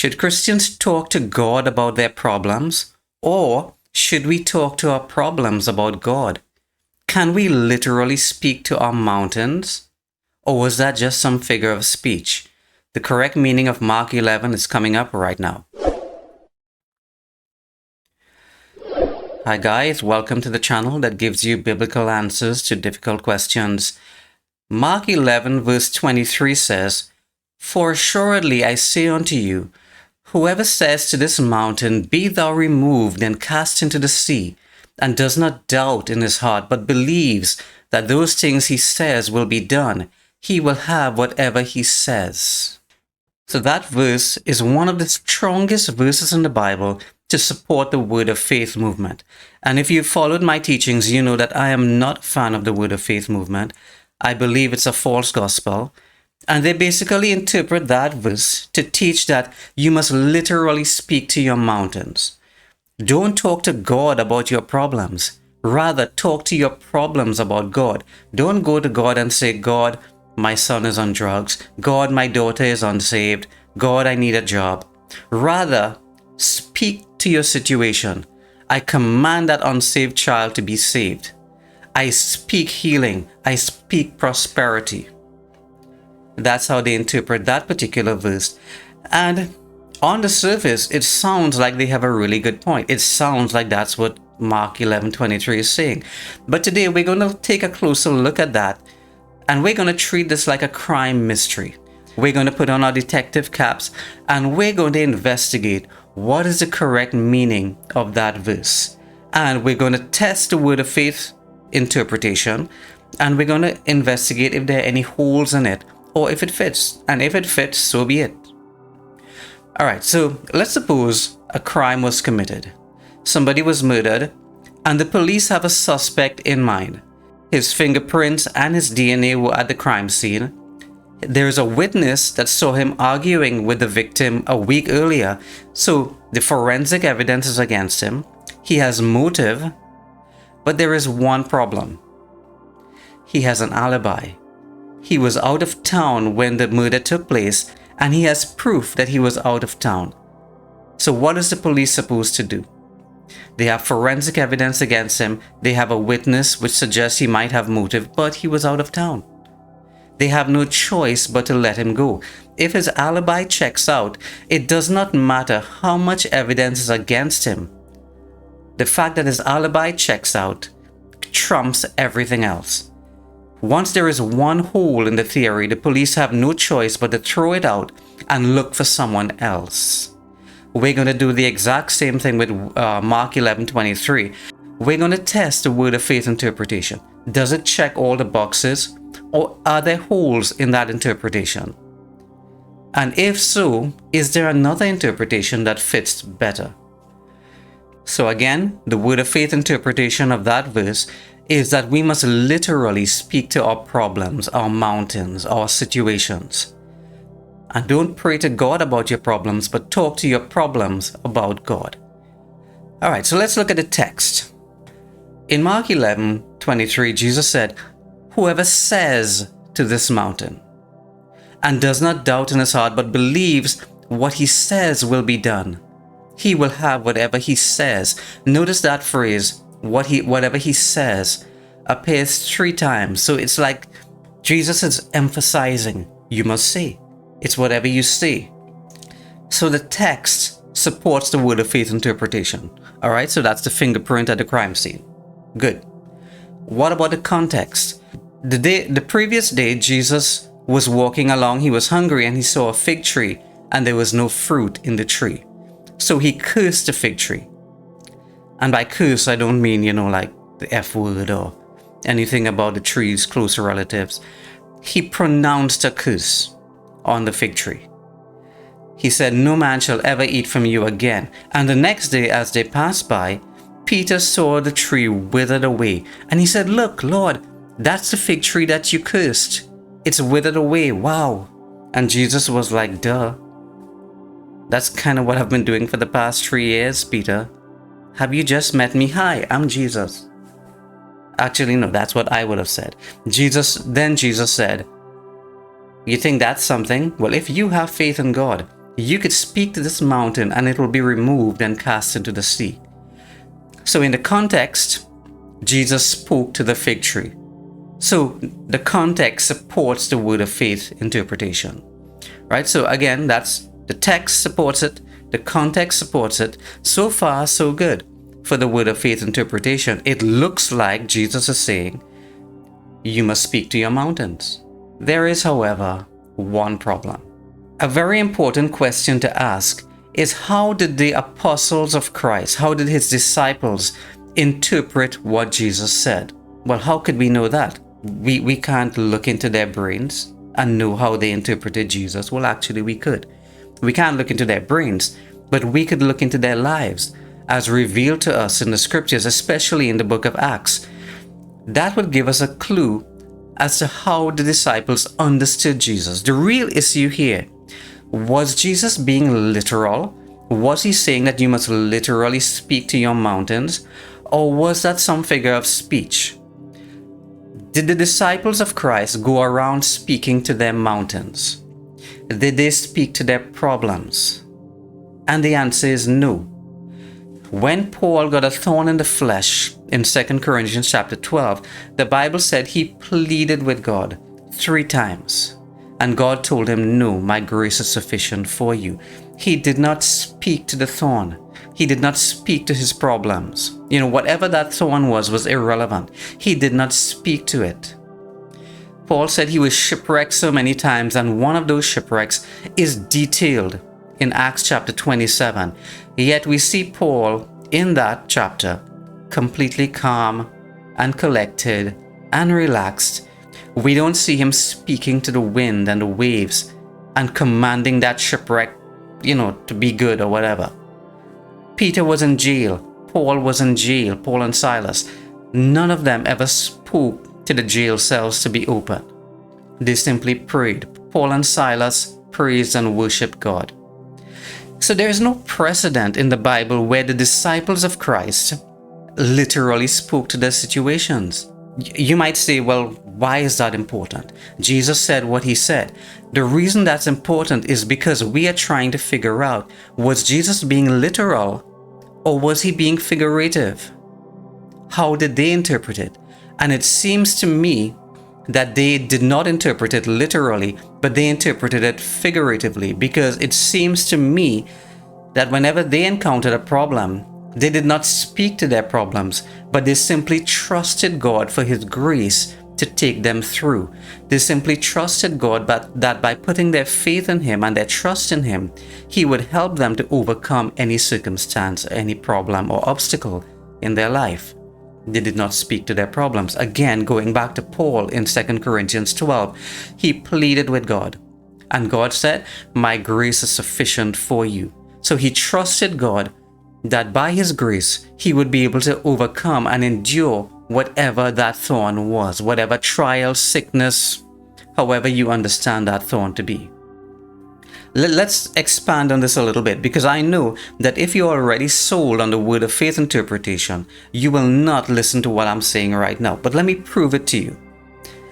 Should Christians talk to God about their problems, or should we talk to our problems about God? Can we literally speak to our mountains? Or was that just some figure of speech? The correct meaning of Mark 11 is coming up right now. Hi guys, welcome to the channel that gives you biblical answers to difficult questions. Mark 11 verse 23 says, "For assuredly I say unto you, whoever says to this mountain, Be thou removed and cast into the sea, and does not doubt in his heart, but believes that those things he says will be done, he will have whatever he says." So that verse is one of the strongest verses in the Bible to support the Word of Faith movement. And if you've followed my teachings, you know that I am not a fan of the Word of Faith movement. I believe it's a false gospel. And they basically interpret that verse to teach that you must literally speak to your mountains. Don't talk to God about your problems. Rather, talk to your problems about God. Don't go to God and say, "God, my son is on drugs. God, my daughter is unsaved. God, I need a job." Rather, speak to your situation. I command that unsaved child to be saved. I speak healing. I speak prosperity. That's how they interpret that particular verse. And on the surface, it sounds like they have a really good point. It sounds like that's what Mark 11:23 is saying. But today we're going to take a closer look at that, and we're going to treat this like a crime mystery. We're going to put on our detective caps, and we're going to investigate what is the correct meaning of that verse. And we're going to test the Word of Faith interpretation, and we're going to investigate if there are any holes in it, or if it fits. And if it fits, so be it. Alright, so let's suppose a crime was committed. Somebody was murdered, and the police have a suspect in mind. His fingerprints and his DNA were at the crime scene. There is a witness that saw him arguing with the victim a week earlier, so the forensic evidence is against him. He has motive, but there is one problem. He has an alibi. He was out of town when the murder took place, and he has proof that he was out of town. So what is the police supposed to do? They have forensic evidence against him. They have a witness which suggests he might have motive, but he was out of town. They have no choice but to let him go. If his alibi checks out, it does not matter how much evidence is against him. The fact that his alibi checks out trumps everything else. Once there is one hole in the theory, the police have no choice but to throw it out and look for someone else. We're going to do the exact same thing with Mark 11:23. We're going to test the Word of Faith interpretation. Does it check all the boxes, or are there holes in that interpretation? And if so, is there another interpretation that fits better? So again, the Word of Faith interpretation of that verse is that we must literally speak to our problems, our mountains, our situations. And don't pray to God about your problems, but talk to your problems about God. Alright, so let's look at the text. In Mark 11:23, Jesus said, "Whoever says to this mountain, and does not doubt in his heart, but believes what he says will be done, he will have whatever he says." Notice that phrase, whatever he says, appears 3 times. So it's like Jesus is emphasizing, you must say. It's whatever you say. So the text supports the Word of Faith interpretation. Alright, so that's the fingerprint at the crime scene. Good. What about the context? The previous day, Jesus was walking along, he was hungry, and he saw a fig tree, and there was no fruit in the tree. So he cursed the fig tree. And by curse, I don't mean, like the F word or anything about the tree's closer relatives. He pronounced a curse on the fig tree. He said, "No man shall ever eat from you again." And the next day, as they passed by, Peter saw the tree withered away. And he said, "Look, Lord, that's the fig tree that you cursed. It's withered away. Wow." And Jesus was like, "Duh. That's kind of what I've been doing for the past 3 years, Peter. Have you just met me? Hi, I'm Jesus." Actually, no, that's what I would have said. Then Jesus said, "You think that's something? Well, if you have faith in God, You could speak to this mountain and it will be removed and cast into the sea. So in the context, Jesus spoke to the fig tree. So the context supports the word of faith interpretation, right? So again, that's the text supports it, the context supports it. So far, so good for the word of faith interpretation. It looks like Jesus is saying, you must speak to your mountains. There is, however, one problem. A very important question to ask is, how did the apostles of Christ, how did his disciples interpret what Jesus said? Well, how could we know that? We can't look into their brains and know how they interpreted Jesus. Well, actually, we could. We can't look into their brains, but we could look into their lives as revealed to us in the scriptures, especially in the book of Acts. That would give us a clue as to how the disciples understood Jesus. The real issue here, was Jesus being literal? Was he saying that you must literally speak to your mountains? Or was that some figure of speech? Did the disciples of Christ go around speaking to their mountains? Did they speak to their problems? And the answer is no. When Paul got a thorn in the flesh in 2 Corinthians chapter 12, the Bible said he pleaded with God 3 times. And God told him, no, my grace is sufficient for you. He did not speak to the thorn. He did not speak to his problems. Whatever that thorn was irrelevant. He did not speak to it. Paul said he was shipwrecked so many times, and one of those shipwrecks is detailed in Acts chapter 27. Yet we see Paul in that chapter completely calm and collected and relaxed. We don't see him speaking to the wind and the waves and commanding that shipwreck, to be good or whatever. Peter was in jail. Paul was in jail. Paul and Silas. None of them ever spoke to the jail cells to be opened. They simply prayed. Paul and Silas praised and worshiped God. So there is no precedent in the Bible where the disciples of Christ literally spoke to their situations. You might say, well, why is that important? Jesus said what he said. The reason that's important is because we are trying to figure out, was Jesus being literal or was he being figurative? How did they interpret it? And it seems to me that they did not interpret it literally, but they interpreted it figuratively, because it seems to me that whenever they encountered a problem, they did not speak to their problems, but they simply trusted God for his grace to take them through. They simply trusted God that by putting their faith in him and their trust in him, he would help them to overcome any circumstance, any problem or obstacle in their life. They did not speak to their problems. Again, going back to Paul in 2 Corinthians 12, he pleaded with God. And God said, my grace is sufficient for you. So he trusted God that by his grace, he would be able to overcome and endure whatever that thorn was, whatever trial, sickness, however you understand that thorn to be. Let's expand on this a little bit, because I know that if you're already sold on the word of faith interpretation, you will not listen to what I'm saying right now. But let me prove it to you.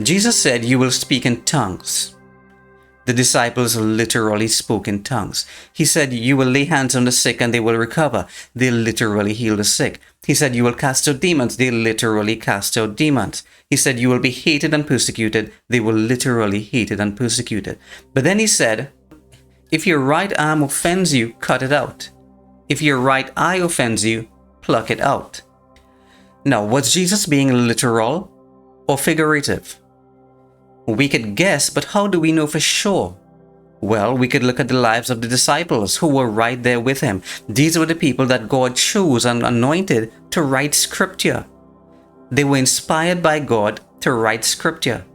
Jesus said you will speak in tongues. The disciples literally spoke in tongues. He said you will lay hands on the sick and they will recover. They literally heal the sick. He said you will cast out demons. They literally cast out demons. He said you will be hated and persecuted. They will literally hated and persecuted. But then he said, if your right arm offends you, cut it out. If your right eye offends you, pluck it out. Now, was Jesus being literal or figurative? We could guess, but how do we know for sure? Well, we could look at the lives of the disciples who were right there with him. These were the people that God chose and anointed to write scripture. They were inspired by God to write scripture.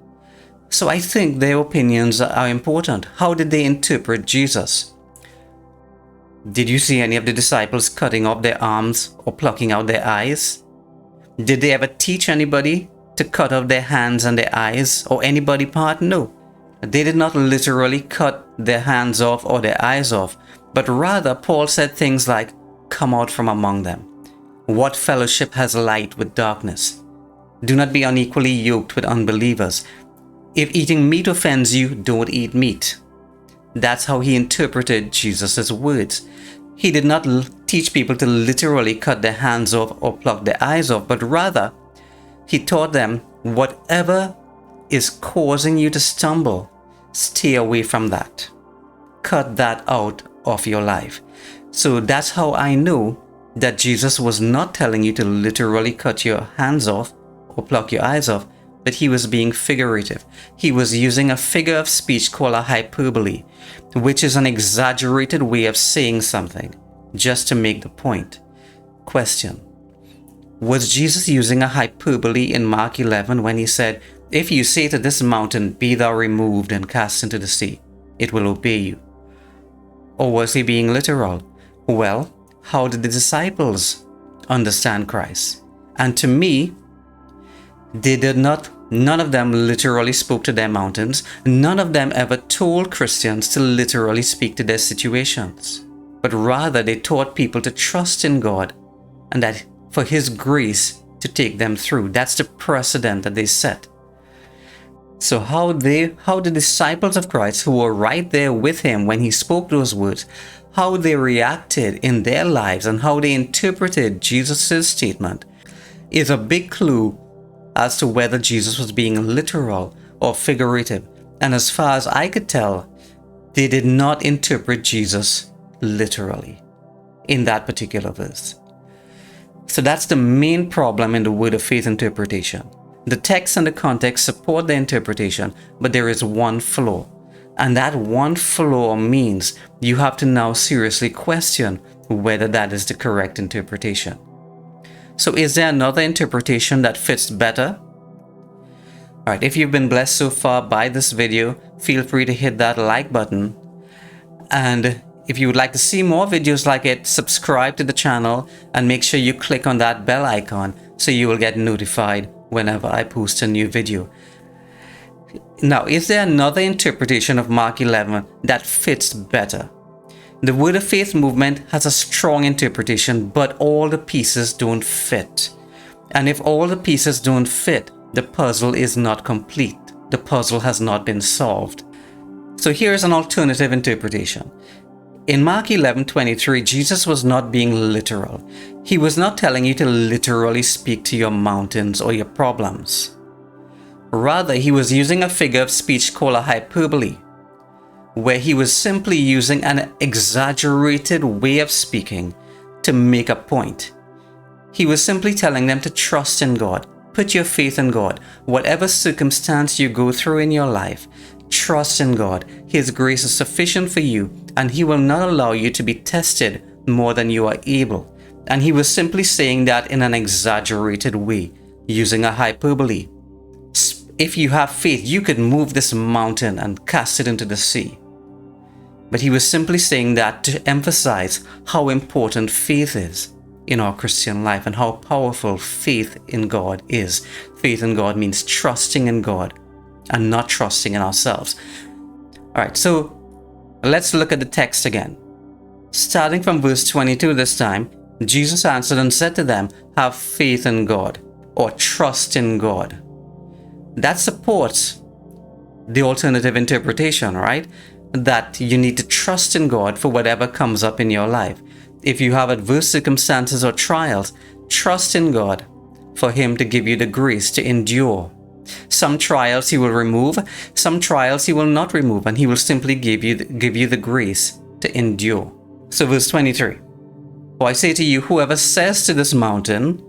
So I think their opinions are important. How did they interpret Jesus? Did you see any of the disciples cutting off their arms or plucking out their eyes? Did they ever teach anybody to cut off their hands and their eyes or any body part? No. They did not literally cut their hands off or their eyes off, but rather Paul said things like, come out from among them. What fellowship has light with darkness? Do not be unequally yoked with unbelievers. If eating meat offends you, don't eat meat. That's how he interpreted Jesus' words. He did not teach people to literally cut their hands off or pluck their eyes off, but rather, he taught them, whatever is causing you to stumble, stay away from that. Cut that out of your life. So that's how I know that Jesus was not telling you to literally cut your hands off or pluck your eyes off, but he was being figurative. He was using a figure of speech called a hyperbole, which is an exaggerated way of saying something, just to make the point. Question: was Jesus using a hyperbole in Mark 11 when he said, "If you say to this mountain, be thou removed and cast into the sea, it will obey you"? Or was he being literal? Well, how did the disciples understand Christ? And to me, none of them literally spoke to their mountains. None of them ever told Christians to literally speak to their situations. But rather, they taught people to trust in God and that for his grace to take them through. That's the precedent that they set. So how the disciples of Christ who were right there with him when he spoke those words, how they reacted in their lives and how they interpreted Jesus' statement is a big clue as to whether Jesus was being literal or figurative. And as far as I could tell, they did not interpret Jesus literally in that particular verse. So that's the main problem in the word of faith interpretation. The text and the context support the interpretation, but there is one flaw. And that one flaw means you have to now seriously question whether that is the correct interpretation. So is there another interpretation that fits better? Alright, if you've been blessed so far by this video, feel free to hit that like button. And if you would like to see more videos like it, subscribe to the channel and make sure you click on that bell icon so you will get notified whenever I post a new video. Now, is there another interpretation of Mark 11 that fits better? The Word of Faith movement has a strong interpretation, but all the pieces don't fit. And if all the pieces don't fit, the puzzle is not complete. The puzzle has not been solved. So here's an alternative interpretation. In Mark 11:23, Jesus was not being literal. He was not telling you to literally speak to your mountains or your problems. Rather, he was using a figure of speech called a hyperbole, where he was simply using an exaggerated way of speaking to make a point. He was simply telling them to trust in God. Put your faith in God. Whatever circumstance you go through in your life, trust in God. His grace is sufficient for you, and he will not allow you to be tested more than you are able. And he was simply saying that in an exaggerated way, using a hyperbole. If you have faith, you could move this mountain and cast it into the sea. But he was simply saying that to emphasize how important faith is in our Christian life and how powerful faith in God is. Faith in God means trusting in God and not trusting in ourselves. All right, so let's look at the text again. Starting from verse 22 this time, Jesus answered and said to them, have faith in God or trust in God. That supports the alternative interpretation, right? That you need to trust in God for whatever comes up in your life. If you have adverse circumstances or trials, trust in God for him to give you the grace to endure. Some trials he will remove, some trials he will not remove, and he will simply give you the grace to endure. So verse 23. For I say to you, whoever says to this mountain,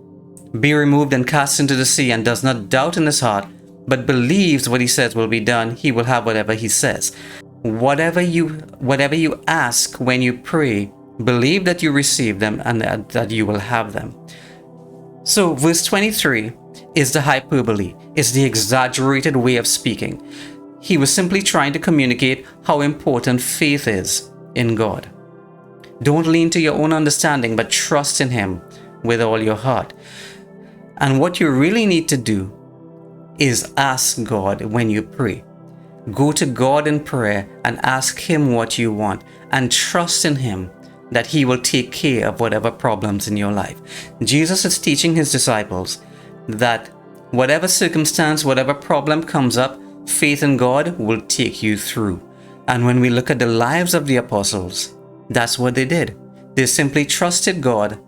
be removed and cast into the sea, and does not doubt in his heart, but believes what he says will be done, he will have whatever he says. Whatever you ask when you pray, believe that you receive them and that you will have them. So verse 23 is the hyperbole, is the exaggerated way of speaking. He was simply trying to communicate how important faith is in God. Don't lean to your own understanding, but trust in him with all your heart. And what you really need to do is ask God when you pray. Go to God in prayer and ask him what you want and trust in him that he will take care of whatever problems in your life. Jesus is teaching his disciples that whatever circumstance, whatever problem comes up, faith in God will take you through. And when we look at the lives of the apostles, that's what they did. They simply trusted God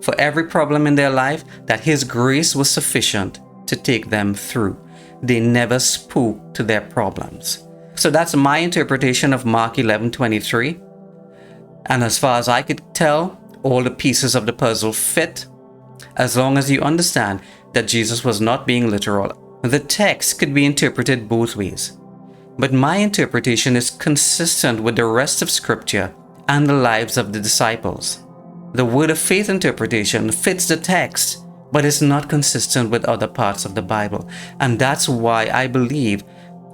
for every problem in their life, that His grace was sufficient to take them through. They never spoke to their problems. So that's my interpretation of Mark 11:23. And as far as I could tell, all the pieces of the puzzle fit, as long as you understand that Jesus was not being literal. The text could be interpreted both ways, but my interpretation is consistent with the rest of Scripture and the lives of the disciples. The Word of Faith interpretation fits the text, but is not consistent with other parts of the Bible. And that's why I believe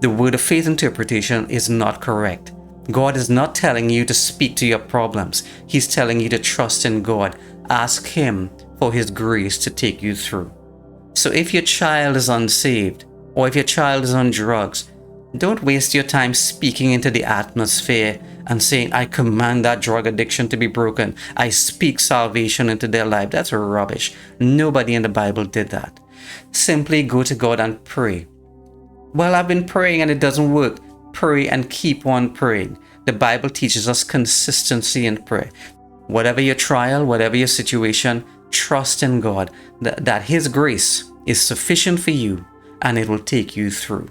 the Word of Faith interpretation is not correct. God is not telling you to speak to your problems. He's telling you to trust in God. Ask Him for His grace to take you through. So if your child is unsaved, or if your child is on drugs, don't waste your time speaking into the atmosphere and saying, I command that drug addiction to be broken. I speak salvation into their life. That's rubbish. Nobody in the Bible did that. Simply go to God and pray. Well, I've been praying and it doesn't work. Pray and keep on praying. The Bible teaches us consistency in prayer. Whatever your trial, whatever your situation, trust in God that His grace is sufficient for you and it will take you through.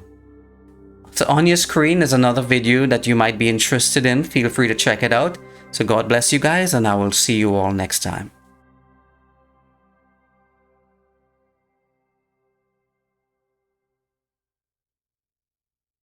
So on your screen is another video that you might be interested in. Feel free to check it out. So God bless you guys, and I will see you all next time.